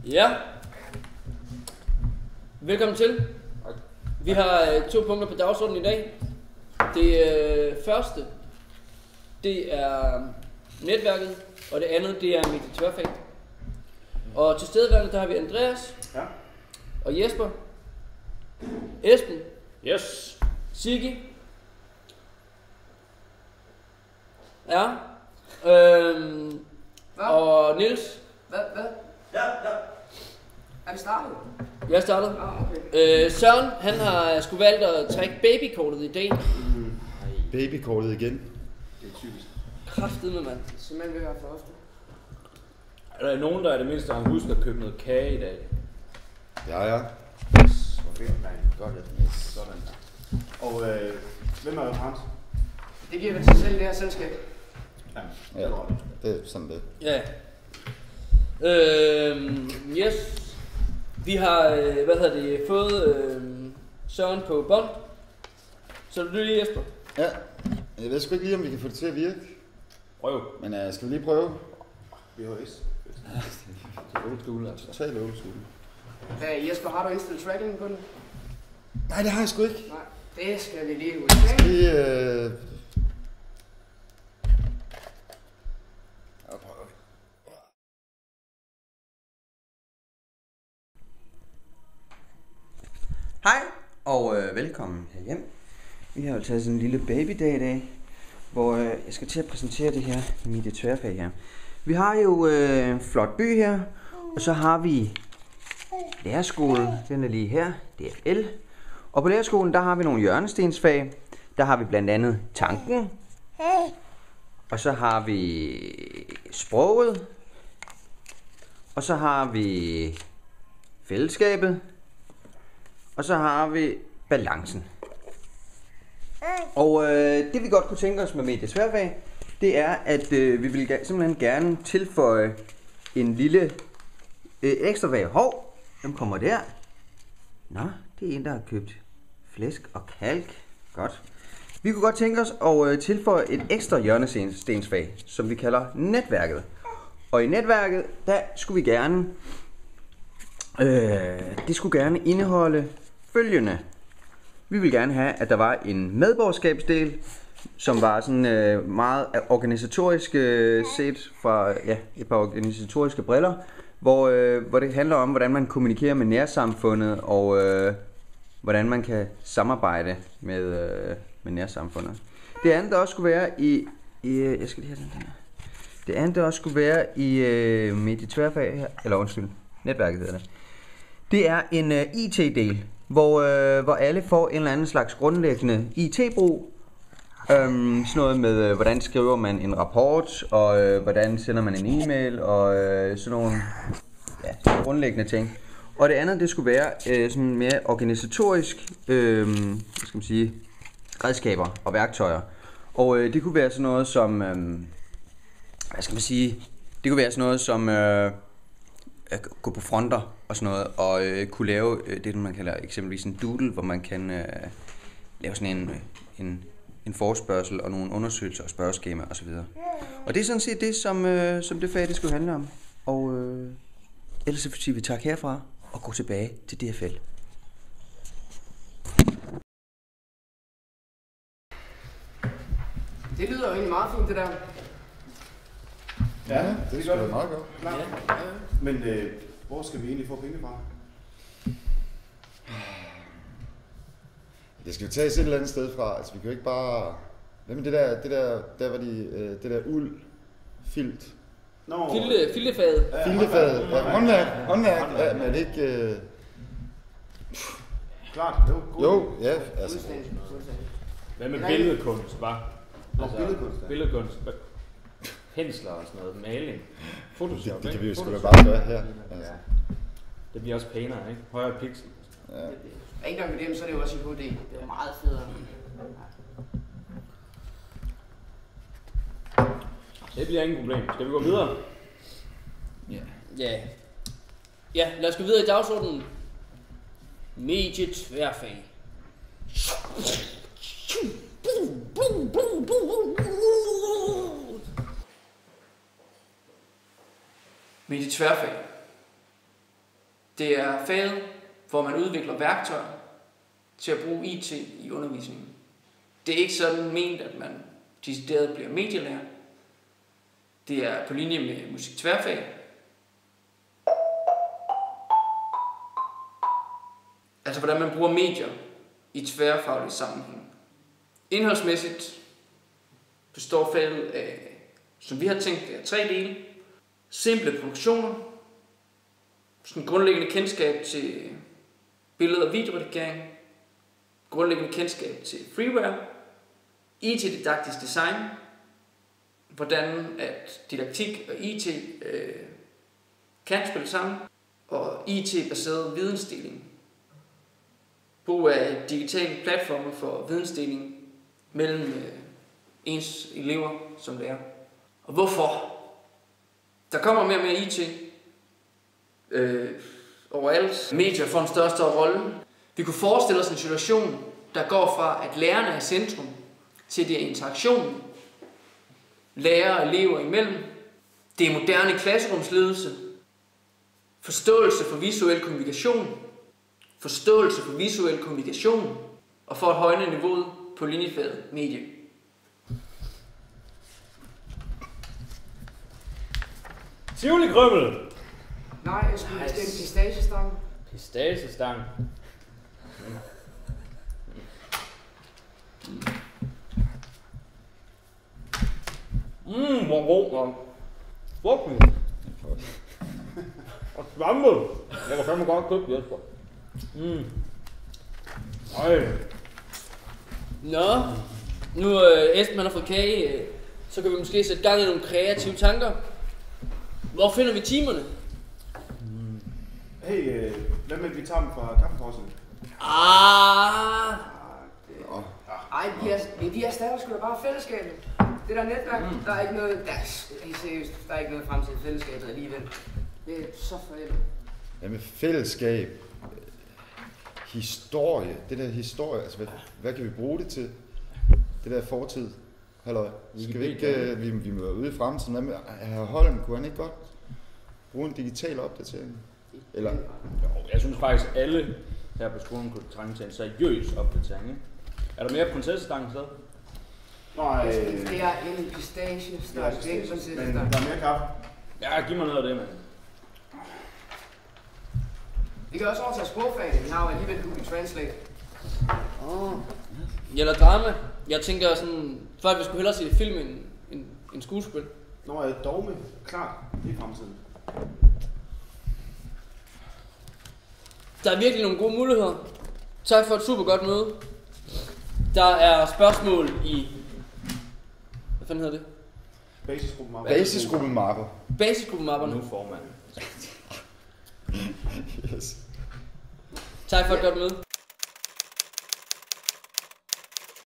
Ja. Velkommen til. Vi har 2 punkter på dagsordenen i dag. Det første, det er netværket, og det andet, det er mit tværfag. Og til stedværende, der har vi Andreas. Ja. Og Jesper. Esben. Yes. Sigge. Ja. Og Niels. Hvad? Ja. Er vi startet? Jeg startede. Okay. Søren, han har sgu valgt at trække babykortet i dag. Babykortet igen. Det er typisk. Kraftedeme, mand. Simpelthen vil have for ofte. Er der nogen, der er det mindste har husket at købe noget kage i dag? Ja. Hvor fedt, man. Godt, jeg sådan der. Og hvem er Hans? Det giver vel sig selv, det her selskab. Ja, det er sådan det. Ja. Yes. Vi har, fået Søren på bånd. Så er det Jesper. Ja, jeg ved sgu ikke lige, om vi kan få det til at virke. Prøv. Men skal vi lige prøve? VHS. Old school, altså. Total old school. Jesper, har du indstillet tracking på den? Nej, det har jeg sgu ikke. Nej, det skal vi lige ud. Hej og velkommen herhjem. Vi har jo taget sådan en lille babydag i dag, hvor jeg skal til at præsentere det her mit tværfag her. Vi har jo en flot by her, og så har vi lærerskolen, den er lige her, DFL. Og på lærerskolen, der har vi nogle hjørnestensfag. Der har vi blandt andet tanken, og så har vi sproget, og så har vi fællesskabet, og så har vi balancen. Og det vi godt kunne tænke os med mediesværfag, det er, at vi vil simpelthen gerne tilføje en lille ekstra fag. Hov, hvem kommer der? Nå, det er en, der har købt flæsk og kalk. Godt. Vi kunne godt tænke os at tilføje et ekstra hjørnestensfag, som vi kalder netværket. Og i netværket, der skulle vi gerne det skulle gerne indeholde følgende. Vi vil gerne have, at der var en medborgerskabsdel, som var sådan meget organisatorisk set fra et par organisatoriske briller, hvor det handler om, hvordan man kommunikerer med nærsamfundet, og hvordan man kan samarbejde med nærsamfundet. Det andet, der også skulle være jeg skal lige have den her. Det andet, der også skulle være i mit tværfag her, eller undskyld, netværket hedder det. Det er en IT-del, hvor alle får en eller anden slags grundlæggende IT-brug. Sådan noget med, hvordan skriver man en rapport, og hvordan sender man en e-mail, og sådan nogle grundlæggende ting. Og det andet, det skulle være sådan mere organisatorisk, redskaber og værktøjer. Og det kunne være sådan noget som, det kunne være sådan noget som gå på fronter og sådan noget, og kunne lave det, man kalder eksempelvis en doodle, hvor man kan lave sådan en forespørgsel og nogle undersøgelser og spørgeskema osv. Og det er sådan set det, som det fag, det skulle handle om. Og ellers så siger vi tak herfra og gå tilbage til DFL. Det lyder jo egentlig meget fint, det der. Ja, det skal være meget godt. Ja. Men hvor skal vi egentlig få penge fra? Det skal jo tages et eller andet sted fra. Altså, vi kan jo ikke bare... Hvad med det der uld, filt? Filtefaget. Filtefaget. Ja, håndværk. Ja, men er det ikke... Klart, Jo, ja, altså... Hvad med billedkunst, hva'? Altså, Billedkunst. Pensler og sådan noget, maling, Photoshop. Det kan vi jo sgu da bare gøre her. Altså. Det bliver også pænere, ikke? Højere pixel. Ja. Ikke nok med dem, så er det jo også i HD. Det er meget federe. Det bliver ingen problem. Skal vi gå videre? Ja, lad os gå videre i dagsordenen. Medietværfag. Medietværfag. Det er faget, hvor man udvikler værktøjer til at bruge IT i undervisningen. Det er ikke sådan ment, at man decideret bliver medielærer. Det er på linje med musik-tværfag. Altså hvordan man bruger medier i tværfaglig sammenhæng. Indholdsmæssigt består faget af, som vi har tænkt, af 3 dele. Simple produktioner, sådan grundlæggende kendskab til billed- og videoredigering, grundlæggende kendskab til freeware, IT-didaktisk design, hvordan at didaktik og IT kan spille sammen, og IT-baseret vidensdeling. Brug af digitale platforme for vidensdeling mellem ens elever som lærer. Og hvorfor? Der kommer mere og mere IT overalt. Medier får en større og større rolle. Vi kunne forestille os en situation, der går fra, at lærerne er i centrum, til det er interaktionen lærere og elever imellem. Det er moderne klasserumsledelse, forståelse for visuel kommunikation, og for at højne niveauet på linjefaget medie. Tivoli Krømmel. Nej, jeg skulle bestemme pistachestang. Pistachestang. Hvor god. Fuck. Og svampe. Jeg kan fandme godt købe Jesper. Ej. Nå, nu Esben har fået kage, så kan vi måske sætte gang i nogle kreative tanker. Hvor finder vi timerne? Hey, hvad med, at vi tager dem fra kaffepausen? Ej, vi erstatter sgu da bare fællesskabet. Det der netværk, der er ikke noget, seriøst, der er ikke noget fremtid i fællesskabet alligevel. Det er så forældet. Jamen fællesskab, historie, det der historie, altså hvad kan vi bruge det til? Det der fortid, halløj. Skal vi ikke, vi må være ude i fremtiden. Hvad med herr Holm, kunne han ikke godt bruge en digital opdatering? Eller? Jo, jeg synes faktisk alle her på skolen kunne trænge til en seriøs opdatering, ikke? Er der mere prinsessestang så? Nej, Det er en pistachestang, det er ikke men prinsessestang. der er mere kaffe. Ja, giv mig noget af det, mand. Vi kan også overtage sprogfag, vi har jo alligevel Google Translate. Eller drama. Jeg tænker sådan, før vi skulle hellere se film end skuespil. Nå, er dogme. Klart, det er fremtiden. Der er virkelig nogle gode muligheder. Tak for et super godt møde. Der er spørgsmål i... Hvad fanden hedder det? Basisgruppen Marco. Basisgruppemapperne. Nu formand. Yes. Tak for et godt møde.